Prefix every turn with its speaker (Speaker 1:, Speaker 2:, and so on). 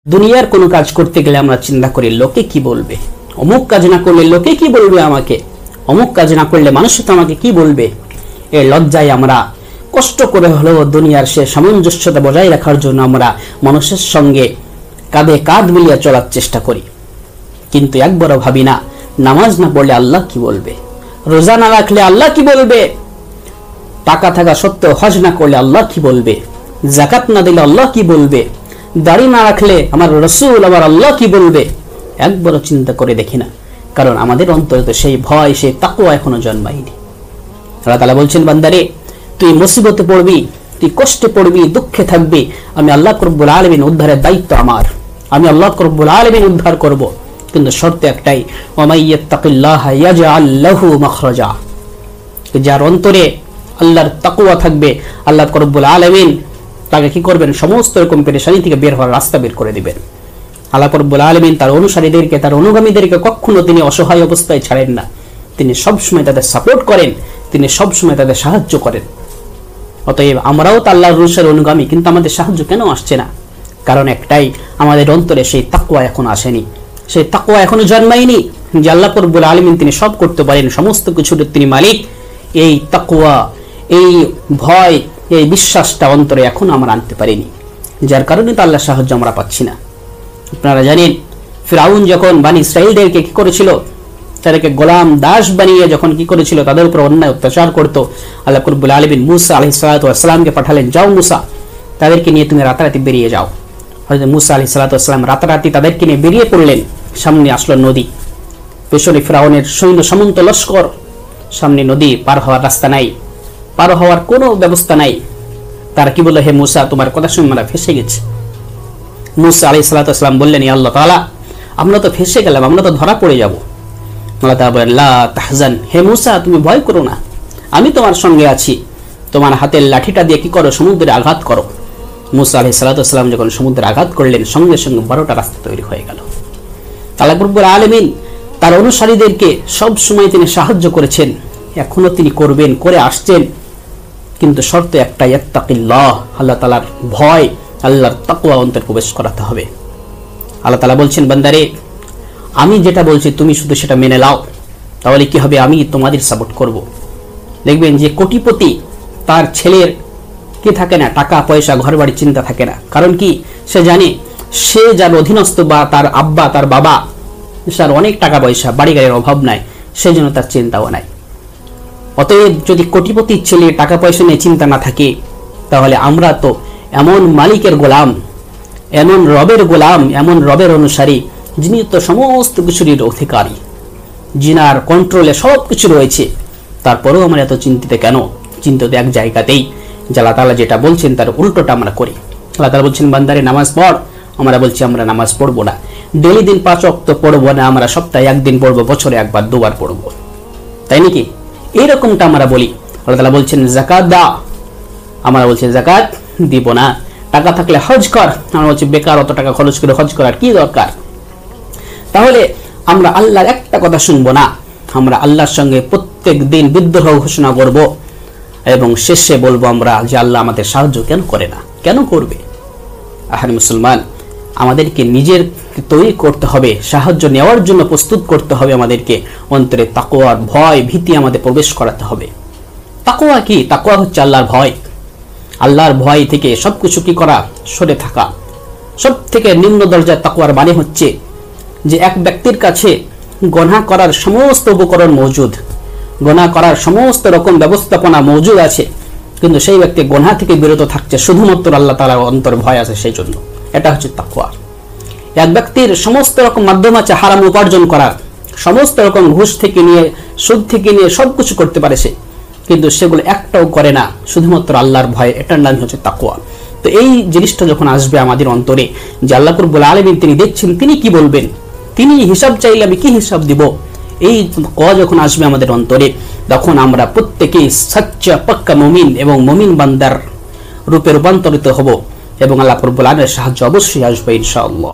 Speaker 1: দুনিয়ার কোনো কাজ করতে গেলে আমরা চিন্তা করি লোকে কি বলবে, অমুক কাজ না করলে লোকে কি বলবে আমাকে, অমুক কাজ না করলে মানুষ তো আমাকে কি বলবে। এই লজ্জায় আমরা কষ্ট করে হলেও দুনিয়ার সে সামঞ্জস্যতা বজায় রাখার জন্য আমরা মানুষের সঙ্গে কাঁধে কাঁধ মিলিয়ে চলার চেষ্টা করি, কিন্তু একবারও ভাবি না নামাজ না পড়লে আল্লাহ কি বলবে, রোজা না রাখলে আল্লাহ কি বলবে, টাকা থাকা সত্ত্বেও হজ না করলে আল্লাহ কি বলবে, যাকাত না দিলে আল্লাহ কি বলবে, দাড়ি না রাখলে আমার রাসূল আমার আল্লাহ কি বলবে। একবারও চিন্তা করে দেখি না, কারণ আমাদের অন্তরে তো সেই ভয় সেই তাকওয়া এখনো জন্মায়নি। আল্লাহ তাআলা বলছেন, বান্দারে তুই মুসিবতে পড়বি, তুই কষ্টে পড়বি, দুঃখে থাকবি, আমি আল্লাহ রব্বুল আলামিন উদ্ধারের দায়িত্ব আমার, আমি আল্লাহ রব্বুল আলামিন উদ্ধার করব, কিন্তু শর্ত একটাই, ওয়া মাইয়াত্তাকিল্লাহা ইয়াজআল লাহু মাখরাজা। যার অন্তরে আল্লাহর তাকওয়া থাকবে আল্লাহ রব্বুল আলামিন তাকে কি করবেন, সমস্ত রকম পেরেশানি থেকে বের হওয়ার রাস্তা বের করে দিবেন। আল্লাহ রব্বুল আলামিন তার অনুসারীদেরকে তার অনুগামীদেরকে কখনো তিনি অসহায় অবস্থায় ছাড়েন না, তিনি সবসময় তাদের সাপোর্ট করেন, তিনি সবসময় তাদের সাহায্য করেন। অতএব আমরাও তো আল্লাহর রাসূলের অনুগামী, কিন্তু আমাদের সাহায্য কেন আসছে না? কারণ একটাই, আমাদের অন্তরে সেই তাকওয়া এখন আসেনি, সেই তাকওয়া এখনো জন্মায়নি যে আল্লাহ রব্বুল আলামিন তিনি সব করতে পারেন, সমস্ত কিছুর তিনি মালিক। এই তাকওয়া, এই ভয়, এই বিশ্বাসটা অন্তরে এখন আমরা আনতে পারিনি, যার কারণে তো আল্লাহর সাহায্য আমরা পাচ্ছি না। আপনারা জানেন ফিরআউন যখন বনি ইসরাঈলদেরকে কি করেছিল, তাদেরকে গোলাম দাস বানিয়ে যখন কি করেছিল, তাদের উপর অন্যায় অত্যাচার করত, আল্লাহ রব্বুল আলামিন মুসা আলাইহিস সালাতু ওয়াস সালামকে পাঠালেন, যাও মুসা তাদেরকে নিয়ে তুমি রাতারাতি বেরিয়ে যাও। হযরত মুসা আলাইহিস সালাতু ওয়াস সালাম রাতারাতি তাদেরকে নিয়ে বেরিয়ে পড়লেন। সামনে আসলো নদী, পেছনে ফিরআউনের সৈন্য সামন্ত লস্কর, সামনে নদী, পার হওয়ার রাস্তা নাই, পার হওয়ার কোনো ব্যবস্থা নাই। তারা কি বলল, হে মুসা তোমার কথা শুনে আমরা ফেসে গেছি। মুসা আলাইহিস সালাতু ওয়াস সালাম বললেন, ইয়া আল্লাহ তাআলা আমরা তো ফেসে গেলাম, আমরা তো ধরা পড়ে যাব। আল্লাহ তাআলা বললেন, লা তাহজান, হে মুসা তুমি ভয় করো না, আমি তোমার সঙ্গে আছি, তোমার হাতের লাঠিটা দিয়ে কি করো, সমুদ্রে আঘাত করো। মুসা আলাইহিস সালাতু ওয়াস সালাম যখন সমুদ্রে আঘাত করলেন, সঙ্গে সঙ্গে 12টা রাস্তা তৈরি হয়ে গেল। আল্লাহ রব্বুল আলামিন তার অনুসারীদেরকে সব সময় তিনি সাহায্য করেছেন, এখনো তিনি করবেন, করে আসছেন, কিন্তু শর্ত একটাই, ইত্তাকিল্লাহ, আল্লাহ তাআলার ভয়, আল্লাহর তাকওয়া অন্তরে প্রবেশ করাতে হবে। আল্লাহ তাআলা বলছেন, বান্দারে আমি যেটা বলছি তুমি শুধু সেটা মেনে নাও, তাহলে কি হবে, আমি তোমাদের সাপোর্ট করব। দেখবেন যে কোটিপতি, তার ছেলের কি থাকে না, টাকা পয়সা ঘর বাড়ি চিন্তা থাকে না, কারণ কি সে জানে সে যার অধীনস্থ, বা তার আব্বা তার বাবা, তার অনেক টাকা পয়সা বাড়ি গাড়ির অভাব নাই, সেই জন্য তার চিন্তাও নাই। অতএব যদি কোটিপতির ছেলে টাকা পয়সা নিয়ে চিন্তা না থাকে, তাহলে আমরা তো এমন মালিকের গোলাম, এমন রবের গোলাম, এমন রবের অনুসারী, যিনি তো সমস্ত কিছুরই অধিকারী, যিনার কন্ট্রোলে সব কিছু রয়েছে, তারপরেও আমরা এত চিন্তিত কেন? চিন্তিত এক জায়গাতেই, যে আল্লাহ তাআলা যেটা বলছেন তার উল্টোটা আমরা করি। আল্লাহ তাআলা বলছেন, বান্দারে নামাজ পড়, আমরা বলছি আমরা নামাজ পড়বো না, ডেলি দিন 5 ওয়াক্ত পড়বো না, আমরা সপ্তাহে একদিন পড়বো, বছরে একবার দুবার পড়বো, তাই নাকি? এইরকমটা আমরা বলি। আল্লাহ তাআলা বলছেন যাকাত দাও, আমরা বলছি যাকাত দিব না। টাকা থাকলে হজ কর, আমরা বলছি বেকার অত টাকা খরচ করে হজ করার কি দরকার? তাহলে আমরা আল্লাহর একটা কথা শুনবো না, আমরা আল্লাহর সঙ্গে প্রত্যেক দিন বিদ্রোহ ঘোষণা করব, এবং শেষে বলবো আমরা যে আল্লাহ আমাদের সাহায্য কেন করে না, কেন করবে? আহারে মুসলমান, আমাদেরকে নিজের তৈরি করতে হবে, সাহায্য নেওয়ার জন্য প্রস্তুত করতে হবে, আমাদেরকে অন্তরে তাকওয়ার ভয় ভীতি আমাদের প্রবেশ করাতে হবে। তাকওয়া কি? তাকওয়া হচ্ছে আল্লাহর ভয়, আল্লাহর ভয় থেকে সবকিছু কি করা, সরে থাকা। সব থেকে নিম্ন দরজার তাকওয়ার মানে হচ্ছে যে এক ব্যক্তির কাছে গুনাহ করার সমস্ত উপকরণ মজুদ, গুনাহ করার সমস্ত রকম ব্যবস্থাপনা মজুদ আছে, কিন্তু সেই ব্যক্তি গুনাহ থেকে বিরত থাকছে শুধুমাত্র আল্লাহ তাআলার অন্তর ভয় আছে সেই জন্য। এটা হচ্ছে তাকওয়া। এক ব্যক্তির সমস্ত রকম মাধ্যম আছে হারাম উপার্জন করার, সমস্ত রকম ঘুষ থেকে নিয়ে সুদ থেকে নিয়ে সবকিছু করতে পারে সে, কিন্তু সেগুলো একটাও করে না শুধুমাত্র আল্লাহর ভয়, এটার নাম হচ্ছে তাকওয়া। তো এই জিনিসটা যখন আসবে আমাদের অন্তরে, যে আল্লাহ রব্বুল আলামিন তিনি দেখছেন, তিনি কি বলবেন, তিনি হিসাব চাইলে আমি কি হিসাব দিব, এই তাকওয়া যখন আসবে আমাদের অন্তরে, তখন আমরা প্রত্যেকেই সচ্চা পাক্কা মুমিন এবং মুমিন বান্দার রূপে রূপান্তরিত হব, এবং আল্লাহ রব্বুল আলামিনের সাহায্য অবশ্যই আসবে ইনশাআল্লাহ।